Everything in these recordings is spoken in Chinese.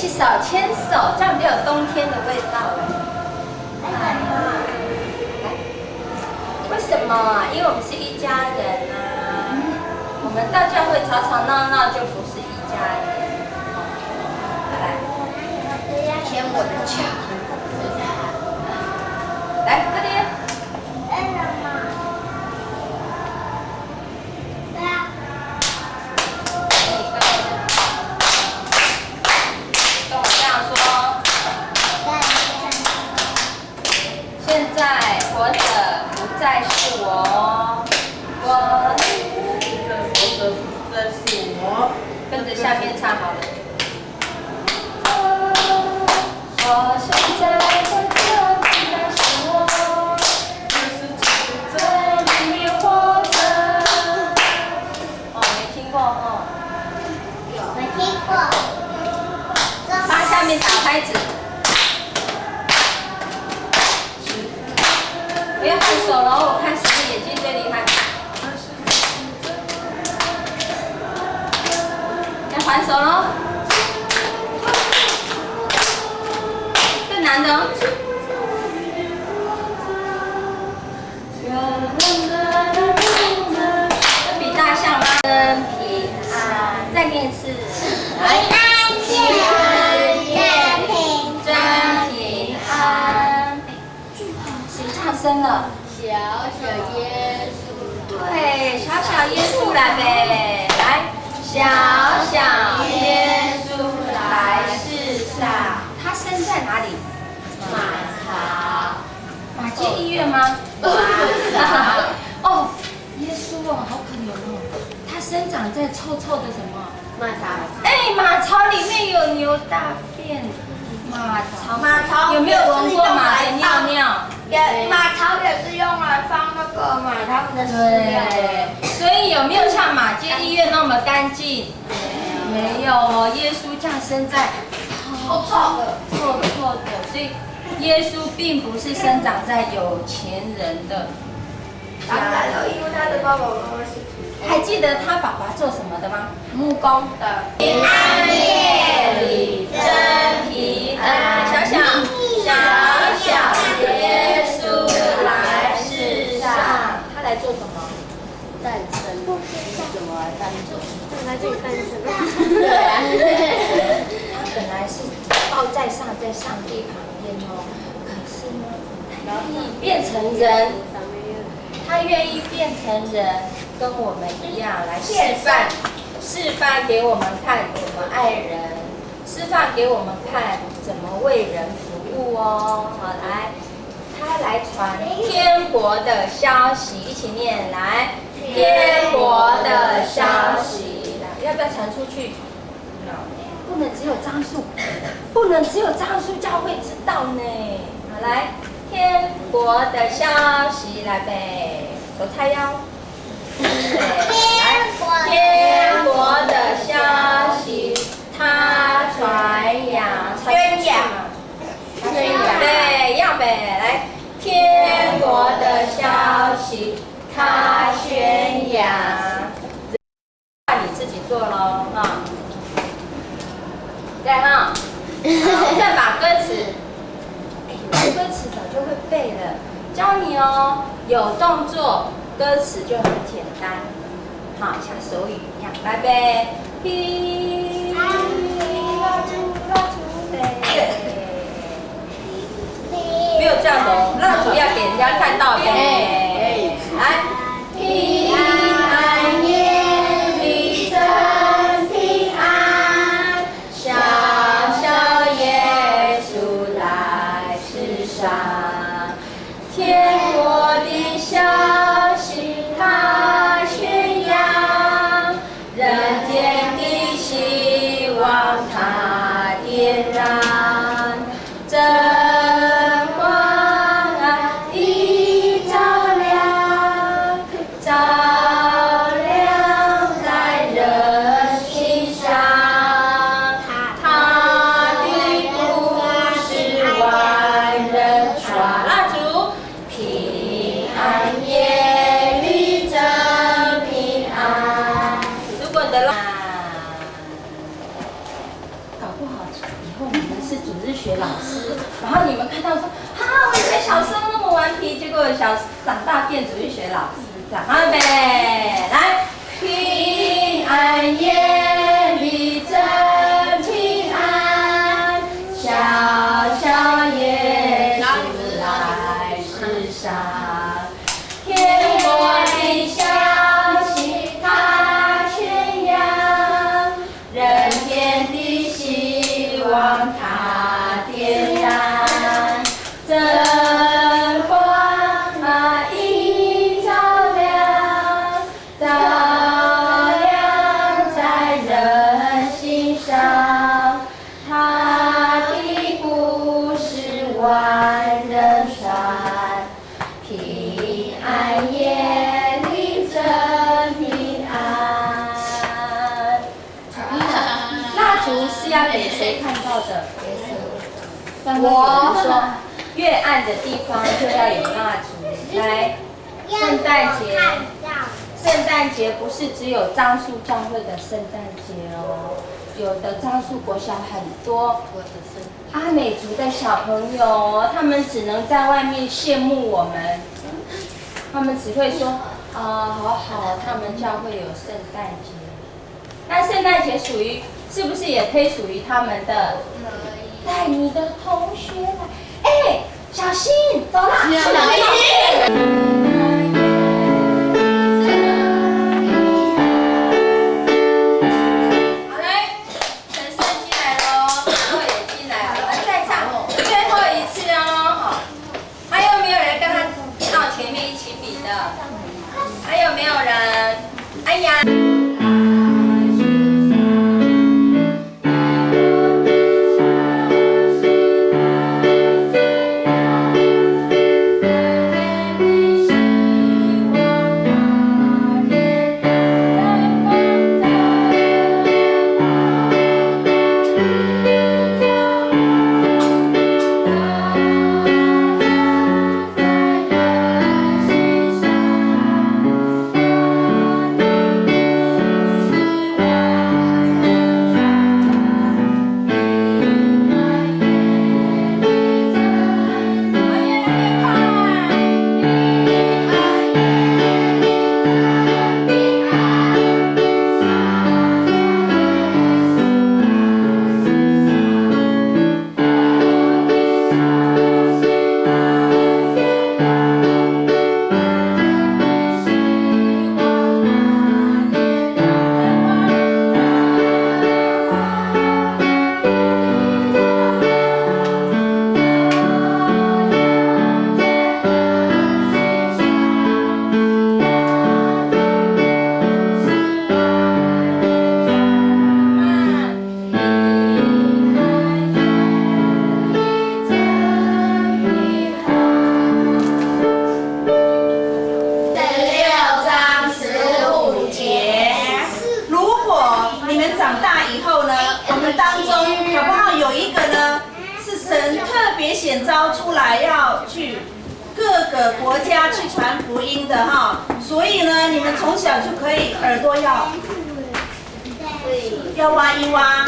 起手牵手，这样就有冬天的味道了。来，为什么？因为我们是一家人啊。我们到教会吵吵闹闹就不是一家人。来，牵我的脚。来，快点。现在活着不再是我，跟着下面唱好了。我现在活着不再是我，在里面活着。哦，没听过哦。没听过。把下面打拍子。不要换手喽，我看谁的眼睛最厉害。要还手喽。更难的哦。这比大象吗？真平安，再念一次。来，平安，真平安。谁唱生了？小小耶稣，对，小小耶稣来呗，来，小小耶稣来世上，他生在哪里？马街医院吗？哦，耶稣哦，好可怜哦，他生长在臭臭的什么？马槽。哎，马槽里面有牛大便，马槽有没有闻过马的尿尿？马槽也是用来放那个马他们的饲料的。对，所以有没有像马街医院那么干净？没有哦，耶稣降生在臭臭的。臭臭的，所以耶稣并不是生长在有钱人的。当然了，因为他的爸爸妈妈是。还记得他爸爸做什么的吗？木工的。平安夜里真平安，小小耶稣来世上，他来做什么？诞生。怎么诞生？来这里诞生。对啊。他本来是抱在上帝旁边哦，可是呢，他愿意变成人，他愿意变成人，跟我们一样来示范给我们看怎么爱人，示范给我们看怎么为人服务哦。好，来，他来传天国的消息，一起念来，天国的消息，来，要不要传出去？不能只有张数，不能只有张数教会知道呢。好，来，天国的消息，来呗，手叉腰。来，天国的消息，他传扬，宣扬，对，要呗，来，天国的消息，他宣扬，你自己做喽，哈。对哈，再把歌词，歌词早就会背了，教你哦。有动作，歌词就很简单，好像手语一样，来呗。没有这样的哦，蜡烛要给人家看到呗。来，平安夜里真平安。小小耶稣来世上，天国的消息他宣扬，人间的希望他点燃，真光啊，一照亮。掌，预备，来，平安夜里真平安，小小耶稣来世上，天国的消息他宣扬，人间的希望他点燃，灯光啊已照亮，照亮在人心上，他的故事万人传，平安夜里真平安。蜡烛是要给谁看到的？刚刚有人说，越暗的地方就要有蜡烛。来，圣诞节，圣诞节不是只有樟树教会的圣诞节哦，有的樟树国小很多。阿美族的小朋友，他们只能在外面羡慕我们，他们只会说啊，好好，他们教会有圣诞节。那圣诞节是不是也可以属于他们的？带你的同学来，哎，小心，走啦，小心。好嘞，陈胜进来喽，然后也进来，我们再唱最后一次哦，好。还有没有人跟他到前面一起比的？还有没有人？哎呀。选召出来要去各个国家去传福音的哈，所以呢，你们从小就可以耳朵要挖一挖，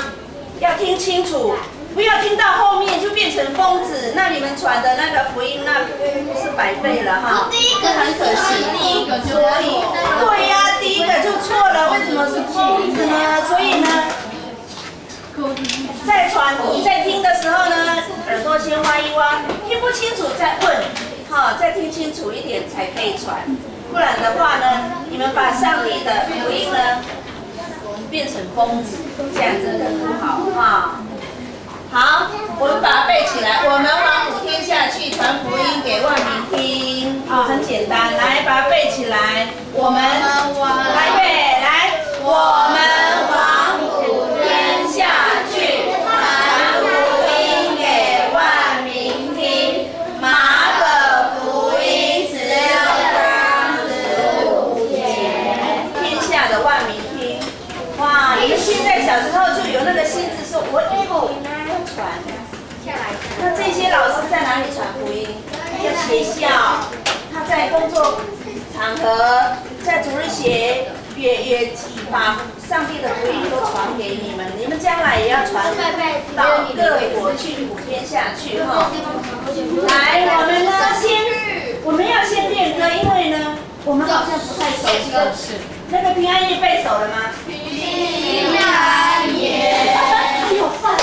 要听清楚，不要听到后面就变成疯子，那你们传的那个福音那是白费了哈，很可惜。所以，对呀，第一个就错了，为什么是疯子呢？所以呢，在传在听的时候呢，耳朵先挖一挖，听不清楚再问，好，再听清楚一点才可以传，不然的话呢，你们把上帝的福音呢变成疯子，这样子更不好哈。好，我们把它背起来。我们往普天下去，传福音给万民听。啊，很简单，来把它背起来。我们来预备，来，我们往普天下去，传福音给万民听。马可福音16章15节，天下的万民听。哇，你们现在小时候就有那个心智，说我以后传。那这些老师在哪里传福音？在学校，他在工作场合，在主日学也把上帝的福音都传给你们。你们将来也要传到各国去，普天下去哈。来，我们要先练歌，因为呢，我们好像不太熟悉的是那个平安夜背熟了吗？平安夜。有放歌。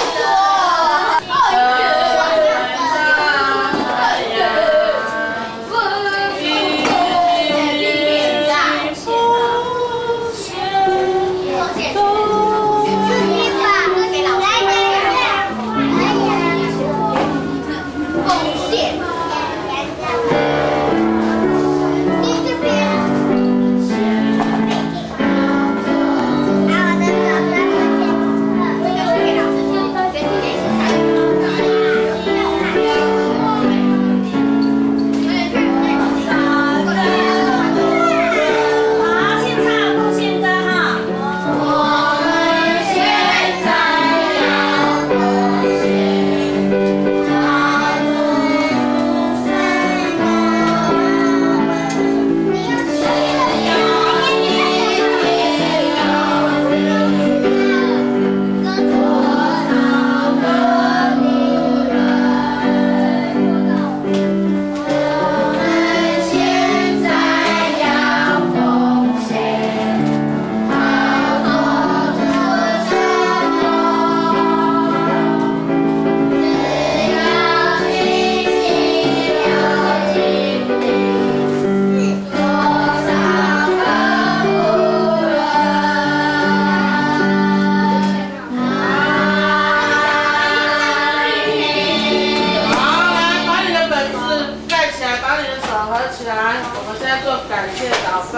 起来，我们现在做感谢祷告。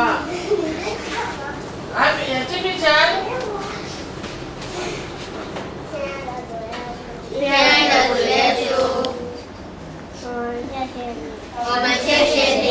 来，眼睛闭起来。亲爱的主耶稣，我们谢谢你。